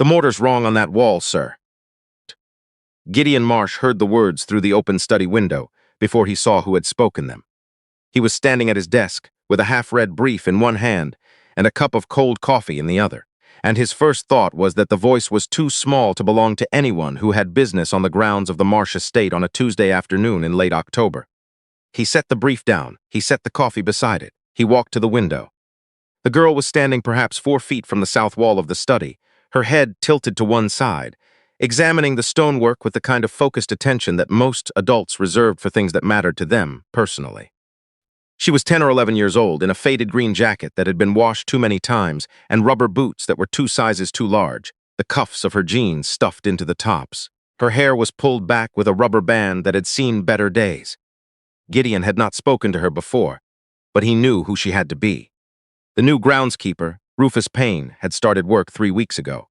"The mortar's wrong on that wall, sir." Gideon Marsh heard the words through the open study window before he saw who had spoken them. He was standing at his desk with a half-read brief in one hand and a cup of cold coffee in the other, and his first thought was that the voice was too small to belong to anyone who had business on the grounds of the Marsh estate on a Tuesday afternoon in late October. He set the brief down, he set the coffee beside it, he walked to the window. The girl was standing perhaps 4 feet from the south wall of the study, her head tilted to one side, examining the stonework with the kind of focused attention that most adults reserved for things that mattered to them personally. She was 10 or 11 years old, in a faded green jacket that had been washed too many times and rubber boots that were 2 sizes too large, the cuffs of her jeans stuffed into the tops. Her hair was pulled back with a rubber band that had seen better days. Gideon had not spoken to her before, but he knew who she had to be. The new groundskeeper, Rufus Payne, had started work 3 weeks ago.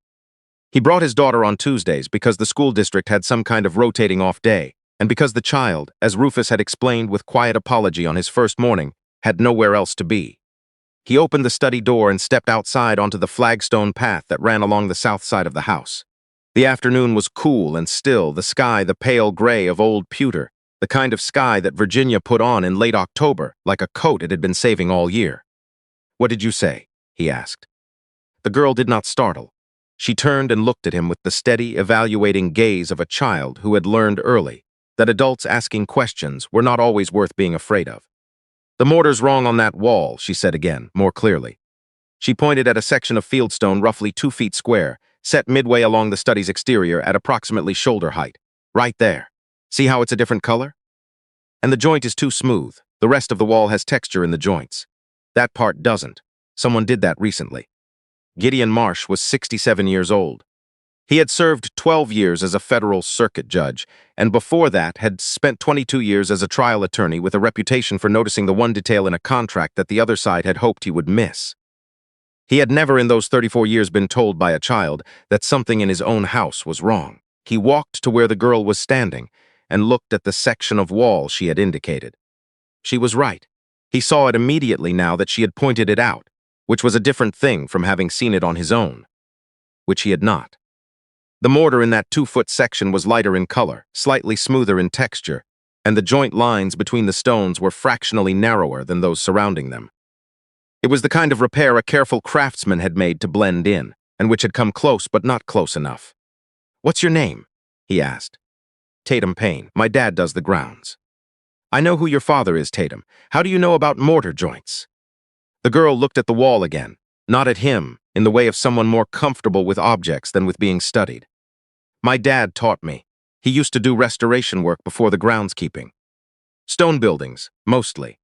He brought his daughter on Tuesdays because the school district had some kind of rotating off day, and because the child, as Rufus had explained with quiet apology on his first morning, had nowhere else to be. He opened the study door and stepped outside onto the flagstone path that ran along the south side of the house. The afternoon was cool and still, the sky the pale gray of old pewter, the kind of sky that Virginia put on in late October, like a coat it had been saving all year. "What did you say?" he asked. The girl did not startle. She turned and looked at him with the steady, evaluating gaze of a child who had learned early that adults asking questions were not always worth being afraid of. "The mortar's wrong on that wall," she said again, more clearly. She pointed at a section of fieldstone roughly 2 feet square, set midway along the study's exterior at approximately shoulder height. "Right there. See how it's a different color? And the joint is too smooth. The rest of the wall has texture in the joints. That part doesn't. Someone did that recently." Gideon Marsh was 67 years old. He had served 12 years as a federal circuit judge, and before that had spent 22 years as a trial attorney with a reputation for noticing the one detail in a contract that the other side had hoped he would miss. He had never in those 34 years been told by a child that something in his own house was wrong. He walked to where the girl was standing and looked at the section of wall she had indicated. She was right. He saw it immediately now that she had pointed it out, which was a different thing from having seen it on his own, which he had not. The mortar in that 2-foot section was lighter in color, slightly smoother in texture, and the joint lines between the stones were fractionally narrower than those surrounding them. It was the kind of repair a careful craftsman had made to blend in, and which had come close but not close enough. "What's your name?" he asked. "Tatum Payne. My dad does the grounds." "I know who your father is, Tatum. How do you know about mortar joints?" The girl looked at the wall again, not at him, in the way of someone more comfortable with objects than with being studied. "My dad taught me. He used to do restoration work before the groundskeeping. Stone buildings, mostly.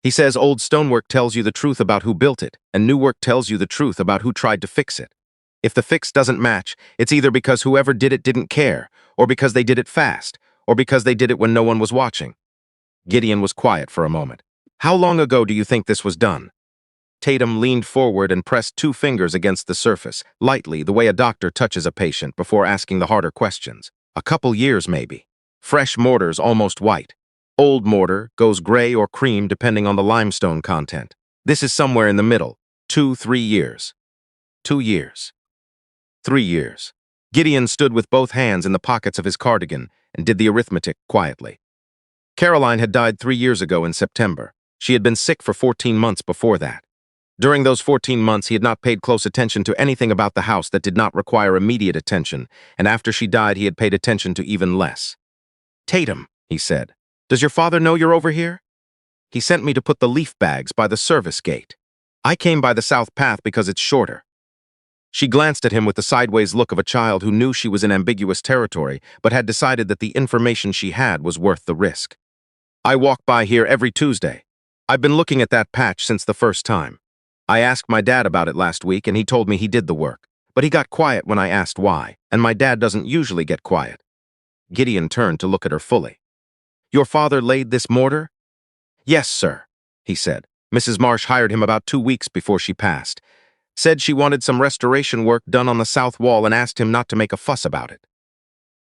He says old stonework tells you the truth about who built it, and new work tells you the truth about who tried to fix it. If the fix doesn't match, it's either because whoever did it didn't care, or because they did it fast, or because they did it when no one was watching." Gideon was quiet for a moment. "How long ago do you think this was done?" Tatum leaned forward and pressed 2 fingers against the surface, lightly, the way a doctor touches a patient before asking the harder questions. "A couple years, maybe. Fresh mortar's almost white. Old mortar goes gray or cream depending on the limestone content. This is somewhere in the middle. 2-3 years. 2 years. 3 years. Gideon stood with both hands in the pockets of his cardigan and did the arithmetic quietly. Caroline had died 3 years ago in September. She had been sick for 14 months before that. During those 14 months, he had not paid close attention to anything about the house that did not require immediate attention, and after she died, he had paid attention to even less. "Tatum," he said, "does your father know you're over here?" "He sent me to put the leaf bags by the service gate. I came by the south path because it's shorter." She glanced at him with the sideways look of a child who knew she was in ambiguous territory, but had decided that the information she had was worth the risk. "I walk by here every Tuesday. I've been looking at that patch since the first time. I asked my dad about it last week, and he told me he did the work. But he got quiet when I asked why, and my dad doesn't usually get quiet." Gideon turned to look at her fully. "Your father laid this mortar?" "Yes, sir," he said. "Mrs. Marsh hired him about 2 weeks before she passed. Said she wanted some restoration work done on the south wall and asked him not to make a fuss about it."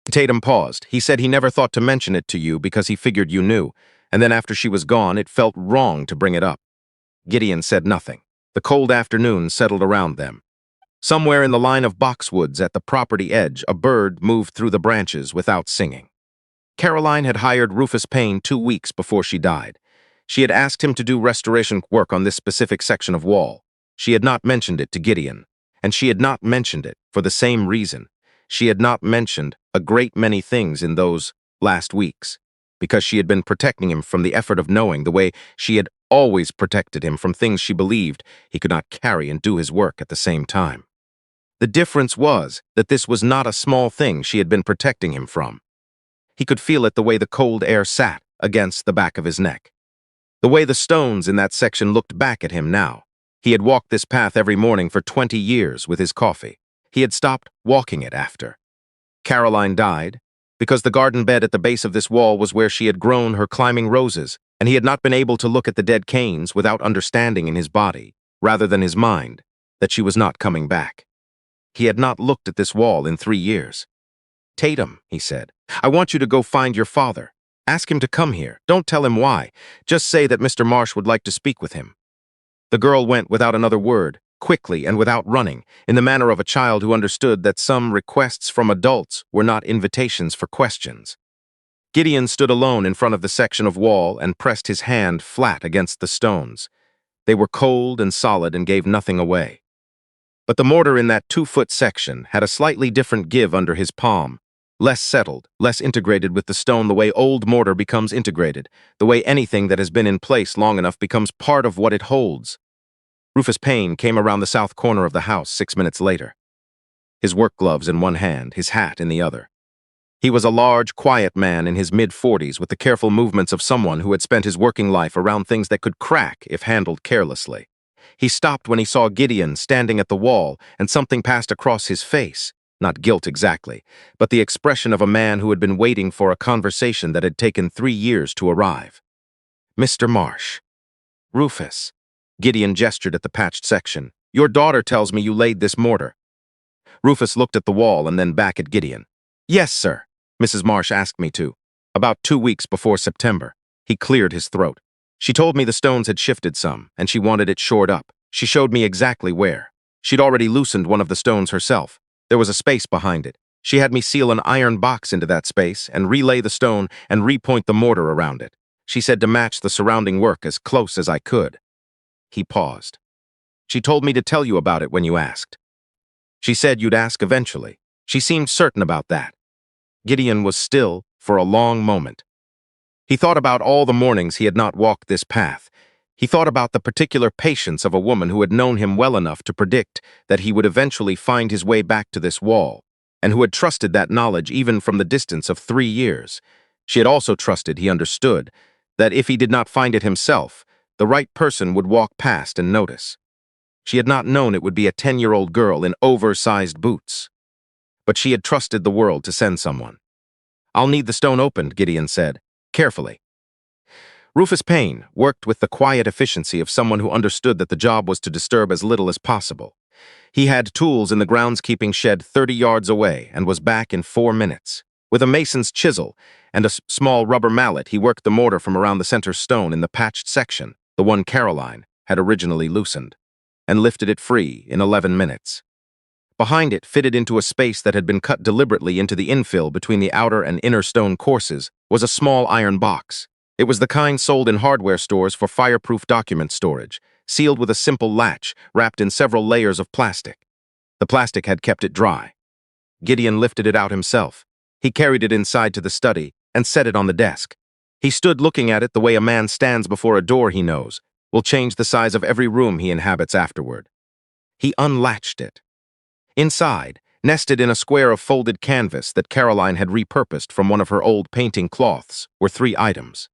Tatum paused. "He said he never thought to mention it to you because he figured you knew, and then after she was gone, it felt wrong to bring it up." Gideon said nothing. The cold afternoon settled around them. Somewhere in the line of boxwoods at the property edge, a bird moved through the branches without singing. Caroline had hired Rufus Payne 2 weeks before she died. She had asked him to do restoration work on this specific section of wall. She had not mentioned it to Gideon, and she had not mentioned it for the same reason. She had not mentioned a great many things in those last weeks, because she had been protecting him from the effort of knowing the way she had always protected him from things she believed he could not carry and do his work at the same time. The difference was that this was not a small thing she had been protecting him from. He could feel it the way the cold air sat against the back of his neck. The way the stones in that section looked back at him now. He had walked this path every morning for 20 years with his coffee. He had stopped walking it after. Caroline died because the garden bed at the base of this wall was where she had grown her climbing roses, and he had not been able to look at the dead canes without understanding in his body, rather than his mind, that she was not coming back. He had not looked at this wall in 3 years. "Tatum," he said, "I want you to go find your father. Ask him to come here. Don't tell him why. Just say that Mr. Marsh would like to speak with him." The girl went without another word, quickly and without running, in the manner of a child who understood that some requests from adults were not invitations for questions. Gideon stood alone in front of the section of wall and pressed his hand flat against the stones. They were cold and solid and gave nothing away. But the mortar in that 2-foot section had a slightly different give under his palm, less settled, less integrated with the stone the way old mortar becomes integrated, the way anything that has been in place long enough becomes part of what it holds. Rufus Payne came around the south corner of the house 6 minutes later, his work gloves in one hand, his hat in the other. He was a large, quiet man in his mid-40s with the careful movements of someone who had spent his working life around things that could crack if handled carelessly. He stopped when he saw Gideon standing at the wall, and something passed across his face. Not guilt exactly, but the expression of a man who had been waiting for a conversation that had taken 3 years to arrive. "Mr. Marsh." "Rufus." Gideon gestured at the patched section. "Your daughter tells me you laid this mortar." Rufus looked at the wall and then back at Gideon. "Yes, sir. Mrs. Marsh asked me to. About 2 weeks before September." He cleared his throat. "She told me the stones had shifted some, and she wanted it shored up. She showed me exactly where. She'd already loosened one of the stones herself. There was a space behind it. She had me seal an iron box into that space and relay the stone and repoint the mortar around it. She said to match the surrounding work as close as I could." He paused. "She told me to tell you about it when you asked. She said you'd ask eventually. She seemed certain about that." Gideon was still for a long moment. He thought about all the mornings he had not walked this path. He thought about the particular patience of a woman who had known him well enough to predict that he would eventually find his way back to this wall, and who had trusted that knowledge even from the distance of 3 years. She had also trusted, he understood, that if he did not find it himself, the right person would walk past and notice. She had not known it would be a 10-year-old girl in oversized boots. But she had trusted the world to send someone. "I'll need the stone opened," Gideon said, carefully. Rufus Payne worked with the quiet efficiency of someone who understood that the job was to disturb as little as possible. He had tools in the groundskeeping shed 30 yards away and was back in 4 minutes. With a mason's chisel and a small rubber mallet, he worked the mortar from around the center stone in the patched section, the one Caroline had originally loosened, and lifted it free in 11 minutes. Behind it, fitted into a space that had been cut deliberately into the infill between the outer and inner stone courses, was a small iron box. It was the kind sold in hardware stores for fireproof document storage, sealed with a simple latch wrapped in several layers of plastic. The plastic had kept it dry. Gideon lifted it out himself. He carried it inside to the study and set it on the desk. He stood looking at it the way a man stands before a door he knows will change the size of every room he inhabits afterward. He unlatched it. Inside, nested in a square of folded canvas that Caroline had repurposed from one of her old painting cloths, were 3 items.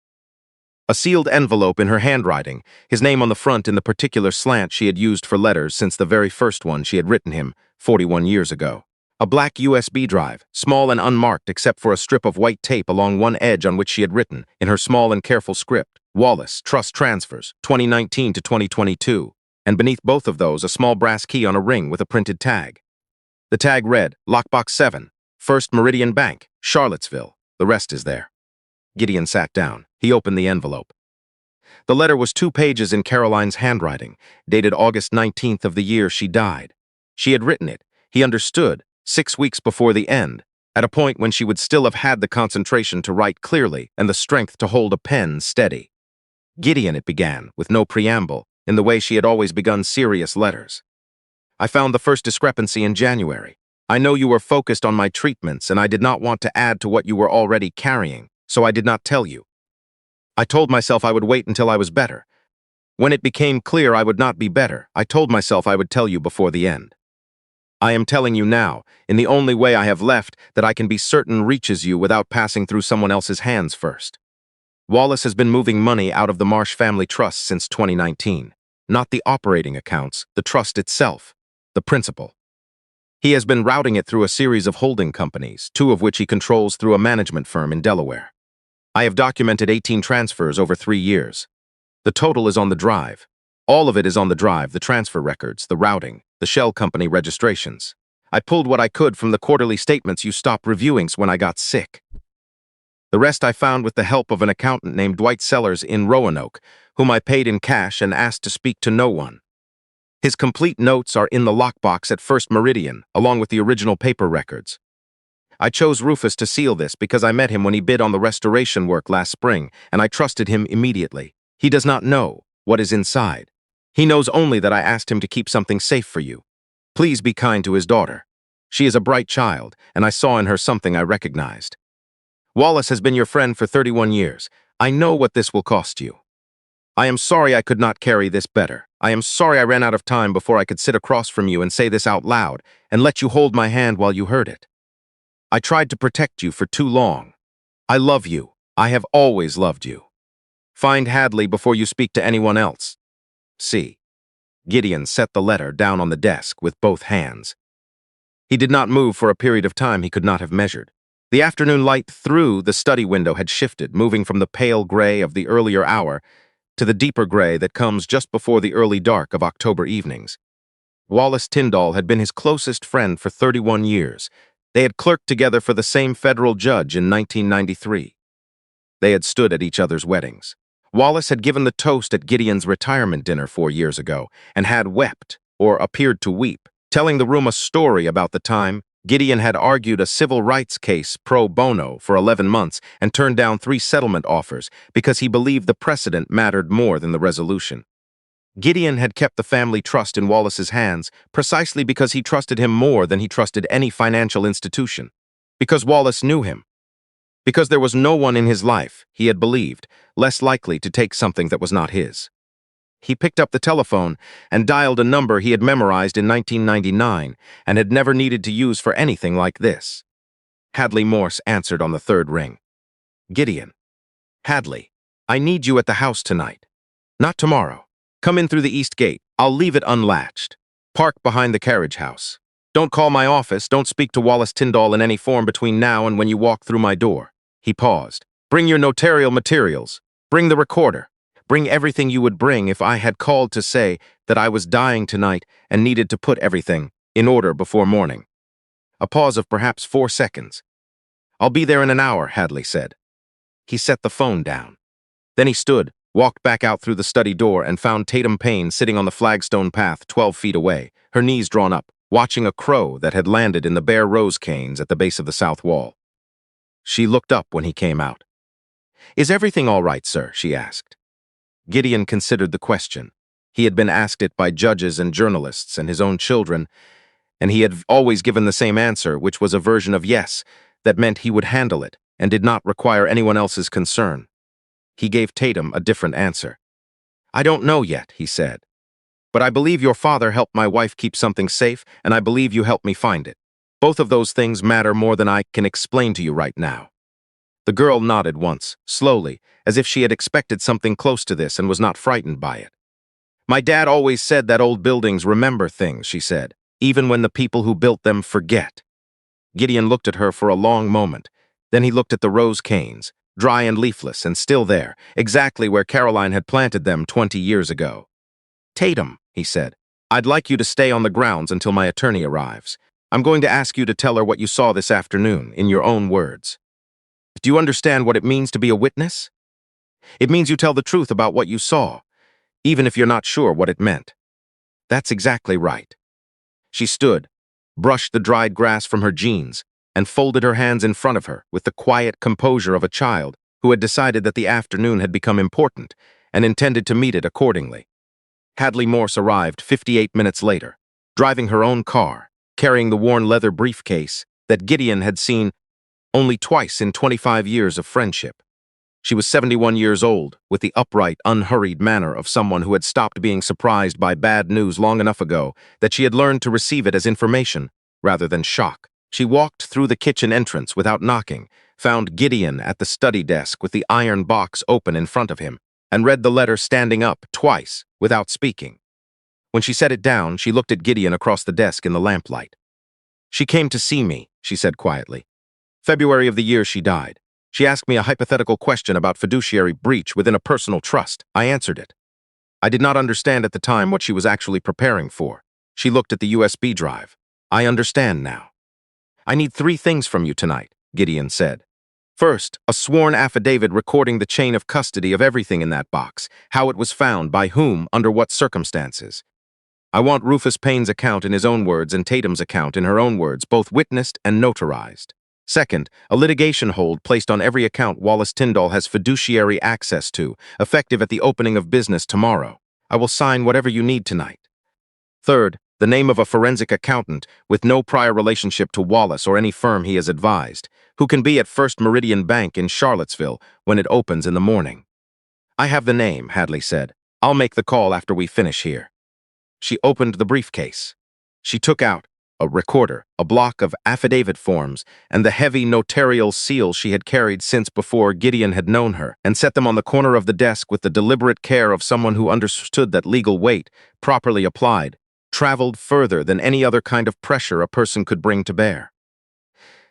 A sealed envelope in her handwriting, his name on the front in the particular slant she had used for letters since the very first one she had written him 41 years ago. A black USB drive, small and unmarked except for a strip of white tape along one edge on which she had written, in her small and careful script, "Wallace, Trust Transfers, 2019 to 2022, and beneath both of those a small brass key on a ring with a printed tag. The tag read, "Lockbox 7, First Meridian Bank, Charlottesville. The rest is there." Gideon sat down. He opened the envelope. The letter was 2 pages in Caroline's handwriting, dated August 19th of the year she died. She had written it, he understood, 6 weeks before the end, at a point when she would still have had the concentration to write clearly and the strength to hold a pen steady. Gideon, it began, with no preamble, in the way she had always begun serious letters. I found the first discrepancy in January. I know you were focused on my treatments, and I did not want to add to what you were already carrying, so I did not tell you. I told myself I would wait until I was better. When it became clear I would not be better, I told myself I would tell you before the end. I am telling you now, in the only way I have left that I can be certain reaches you without passing through someone else's hands first. Wallace has been moving money out of the Marsh family trust since 2019. Not the operating accounts, the trust itself, the principal. He has been routing it through a series of holding companies, 2 of which he controls through a management firm in Delaware. I have documented 18 transfers over 3 years. The total is on the drive. All of it is on the drive, the transfer records, the routing, the shell company registrations. I pulled what I could from the quarterly statements you stopped reviewing when I got sick. The rest I found with the help of an accountant named Dwight Sellers in Roanoke, whom I paid in cash and asked to speak to no one. His complete notes are in the lockbox at First Meridian, along with the original paper records. I chose Rufus to seal this because I met him when he bid on the restoration work last spring, and I trusted him immediately. He does not know what is inside. He knows only that I asked him to keep something safe for you. Please be kind to his daughter. She is a bright child, and I saw in her something I recognized. Wallace has been your friend for 31 years. I know what this will cost you. I am sorry I could not carry this better. I am sorry I ran out of time before I could sit across from you and say this out loud and let you hold my hand while you heard it. I tried to protect you for too long. I love you. I have always loved you. Find Hadley before you speak to anyone else. C. Gideon set the letter down on the desk with both hands. He did not move for a period of time he could not have measured. The afternoon light through the study window had shifted, moving from the pale gray of the earlier hour to the deeper gray that comes just before the early dark of October evenings. Wallace Tyndall had been his closest friend for 31 years. They had clerked together for the same federal judge in 1993. They had stood at each other's weddings. Wallace had given the toast at Gideon's retirement dinner 4 years ago and had wept, or appeared to weep, telling the room a story about the time Gideon had argued a civil rights case pro bono for 11 months and turned down 3 settlement offers because he believed the precedent mattered more than the resolution. Gideon had kept the family trust in Wallace's hands precisely because he trusted him more than he trusted any financial institution. Because Wallace knew him. Because there was no one in his life, he had believed, less likely to take something that was not his. He picked up the telephone and dialed a number he had memorized in 1999 and had never needed to use for anything like this. Hadley Morse answered on the 3rd ring. Gideon. Hadley, I need you at the house tonight. Not tomorrow. Come in through the east gate. I'll leave it unlatched. Park behind the carriage house. Don't call my office. Don't speak to Wallace Tyndall in any form between now and when you walk through my door. He paused. Bring your notarial materials. Bring the recorder. Bring everything you would bring if I had called to say that I was dying tonight and needed to put everything in order before morning. A pause of perhaps 4 seconds. I'll be there in an hour, Hadley said. He set the phone down. Then he stood, walked back out through the study door and found Tatum Payne sitting on the flagstone path 12 feet away, her knees drawn up, watching a crow that had landed in the bare rose canes at the base of the south wall. She looked up when he came out. Is everything all right, sir? She asked. Gideon considered the question. He had been asked it by judges and journalists and his own children, and he had always given the same answer, which was a version of yes, that meant he would handle it and did not require anyone else's concern. He gave Tatum a different answer. I don't know yet, he said. But I believe your father helped my wife keep something safe, and I believe you helped me find it. Both of those things matter more than I can explain to you right now. The girl nodded once, slowly, as if she had expected something close to this and was not frightened by it. My dad always said that old buildings remember things, she said, even when the people who built them forget. Gideon looked at her for a long moment. Then he looked at the rose canes, dry and leafless and still there, exactly where Caroline had planted them 20 years ago. Tatum, he said, I'd like you to stay on the grounds until my attorney arrives. I'm going to ask you to tell her what you saw this afternoon, in your own words. Do you understand what it means to be a witness? It means you tell the truth about what you saw, even if you're not sure what it meant. That's exactly right. She stood, brushed the dried grass from her jeans, and folded her hands in front of her with the quiet composure of a child who had decided that the afternoon had become important and intended to meet it accordingly. Hadley Morse arrived 58 minutes later, driving her own car, carrying the worn leather briefcase that Gideon had seen only twice in 25 years of friendship. She was 71 years old, with the upright, unhurried manner of someone who had stopped being surprised by bad news long enough ago that she had learned to receive it as information rather than shock. She walked through the kitchen entrance without knocking, found Gideon at the study desk with the iron box open in front of him, and read the letter standing up twice without speaking. When she set it down, she looked at Gideon across the desk in the lamplight. "She came to see me," she said quietly. "February of the year she died. She asked me a hypothetical question about fiduciary breach within a personal trust. I answered it. I did not understand at the time what she was actually preparing for. She looked at the USB drive. I understand now. I need 3 things from you tonight," Gideon said. "First, a sworn affidavit recording the chain of custody of everything in that box, how it was found, by whom, under what circumstances. I want Rufus Payne's account in his own words and Tatum's account in her own words, both witnessed and notarized. Second, a litigation hold placed on every account Wallace Tyndall has fiduciary access to, effective at the opening of business tomorrow. I will sign whatever you need tonight. Third, the name of a forensic accountant with no prior relationship to Wallace or any firm he has advised, who can be at First Meridian Bank in Charlottesville when it opens in the morning." "I have the name," Hadley said. "I'll make the call after we finish here." She opened the briefcase. She took out a recorder, a block of affidavit forms, and the heavy notarial seal she had carried since before Gideon had known her, and set them on the corner of the desk with the deliberate care of someone who understood that legal weight, properly applied, traveled further than any other kind of pressure a person could bring to bear.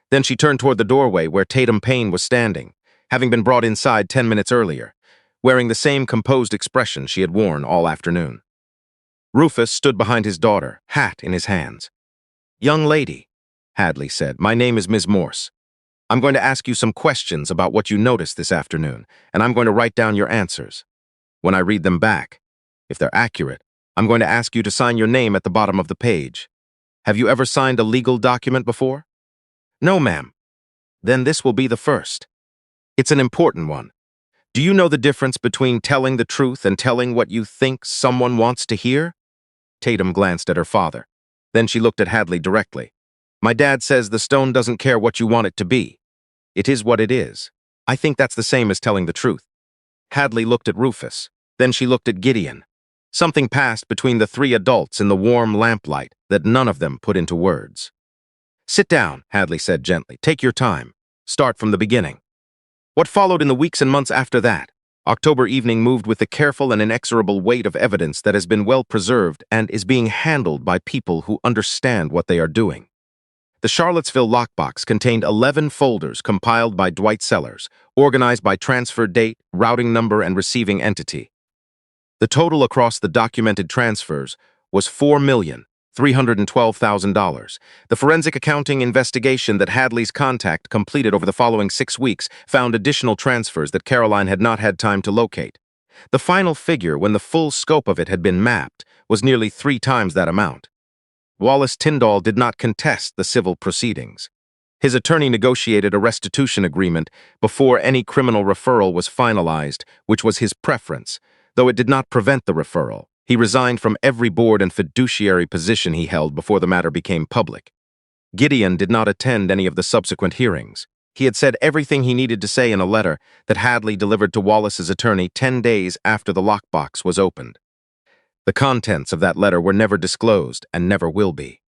Then she turned toward the doorway where Tatum Payne was standing, having been brought inside 10 minutes earlier, wearing the same composed expression she had worn all afternoon. Rufus stood behind his daughter, hat in his hands. "Young lady," Hadley said, "my name is Ms. Morse. I'm going to ask you some questions about what you noticed this afternoon, and I'm going to write down your answers. When I read them back, if they're accurate, I'm going to ask you to sign your name at the bottom of the page. Have you ever signed a legal document before?" "No, ma'am." "Then this will be the first. It's an important one. Do you know the difference between telling the truth and telling what you think someone wants to hear?" Tatum glanced at her father. Then she looked at Hadley directly. "My dad says the stone doesn't care what you want it to be. It is what it is. I think that's the same as telling the truth." Hadley looked at Rufus. Then she looked at Gideon. Something passed between the 3 adults in the warm lamplight that none of them put into words. "Sit down," Hadley said gently. "Take your time. Start from the beginning." What followed in the weeks and months after that? October evening moved with the careful and inexorable weight of evidence that has been well preserved and is being handled by people who understand what they are doing. The Charlottesville lockbox contained 11 folders compiled by Dwight Sellers, organized by transfer date, routing number, and receiving entity. The total across the documented transfers was $4,312,000. The forensic accounting investigation that Hadley's contact completed over the following 6 weeks found additional transfers that Caroline had not had time to locate. The final figure, when the full scope of it had been mapped, was nearly 3 times that amount. Wallace Tyndall did not contest the civil proceedings. His attorney negotiated a restitution agreement before any criminal referral was finalized, which was his preference, though it did not prevent the referral. He resigned from every board and fiduciary position he held before the matter became public. Gideon did not attend any of the subsequent hearings. He had said everything he needed to say in a letter that Hadley delivered to Wallace's attorney 10 days after the lockbox was opened. The contents of that letter were never disclosed and never will be.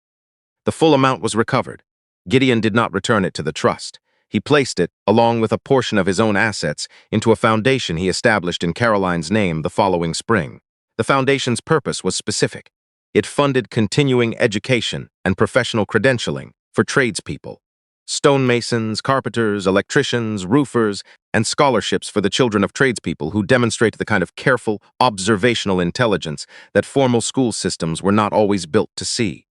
The full amount was recovered. Gideon did not return it to the trust. He placed it, along with a portion of his own assets, into a foundation he established in Caroline's name the following spring. The foundation's purpose was specific. It funded continuing education and professional credentialing for tradespeople, stonemasons, carpenters, electricians, roofers, and scholarships for the children of tradespeople who demonstrate the kind of careful, observational intelligence that formal school systems were not always built to see.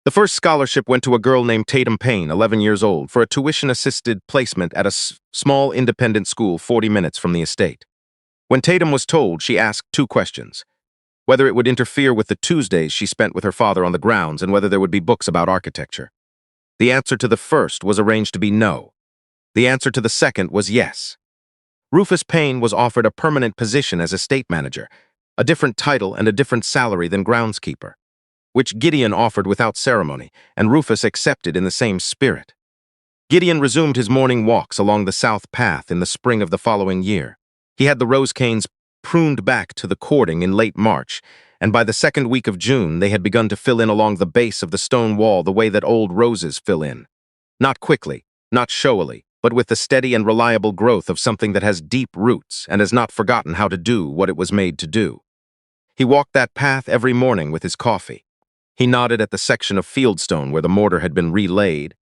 The first scholarship went to a girl named Tatum Payne, 11 years old, for a tuition-assisted placement at a small independent school 40 minutes from the estate. When Tatum was told, she asked 2 questions. whether it would interfere with the Tuesdays she spent with her father on the grounds, and whether there would be books about architecture. The answer to the first was arranged to be no. The answer to the second was yes. Rufus Payne was offered a permanent position as estate manager, a different title and a different salary than groundskeeper, which Gideon offered without ceremony, and Rufus accepted in the same spirit. Gideon resumed his morning walks along the south path in the spring of the following year. He had the rose canes pruned back to the cording in late March, and by the second week of June they had begun to fill in along the base of the stone wall the way that old roses fill in. Not quickly, not showily, but with the steady and reliable growth of something that has deep roots and has not forgotten how to do what it was made to do. He walked that path every morning with his coffee. He nodded at the section of fieldstone where the mortar had been relaid,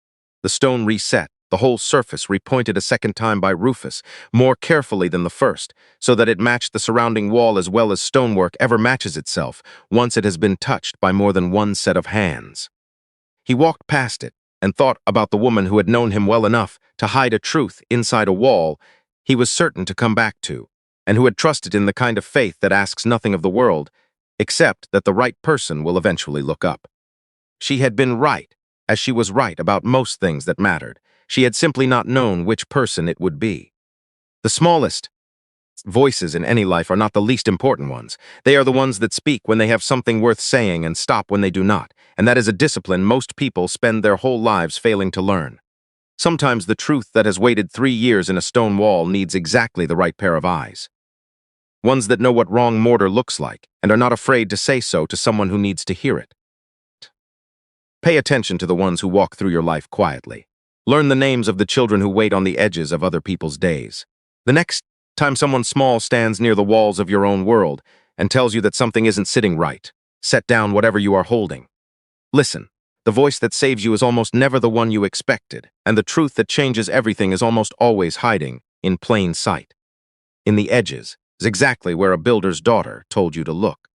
the stone reset, the whole surface repointed a second time by Rufus, more carefully than the first, so that it matched the surrounding wall as well as stonework ever matches itself once it has been touched by more than one set of hands. He walked past it and thought about the woman who had known him well enough to hide a truth inside a wall he was certain to come back to, and who had trusted in the kind of faith that asks nothing of the world, except that the right person will eventually look up. She had been right, as she was right about most things that mattered. She had simply not known which person it would be. The smallest voices in any life are not the least important ones. They are the ones that speak when they have something worth saying and stop when they do not, and that is a discipline most people spend their whole lives failing to learn. Sometimes the truth that has waited 3 years in a stone wall needs exactly the right pair of eyes. Ones that know what wrong mortar looks like and are not afraid to say so to someone who needs to hear it. Pay attention to the ones who walk through your life quietly. Learn the names of the children who wait on the edges of other people's days. The next time someone small stands near the walls of your own world and tells you that something isn't sitting right, set down whatever you are holding. Listen. The voice that saves you is almost never the one you expected, and the truth that changes everything is almost always hiding in plain sight. In the edges is exactly where a builder's daughter told you to look.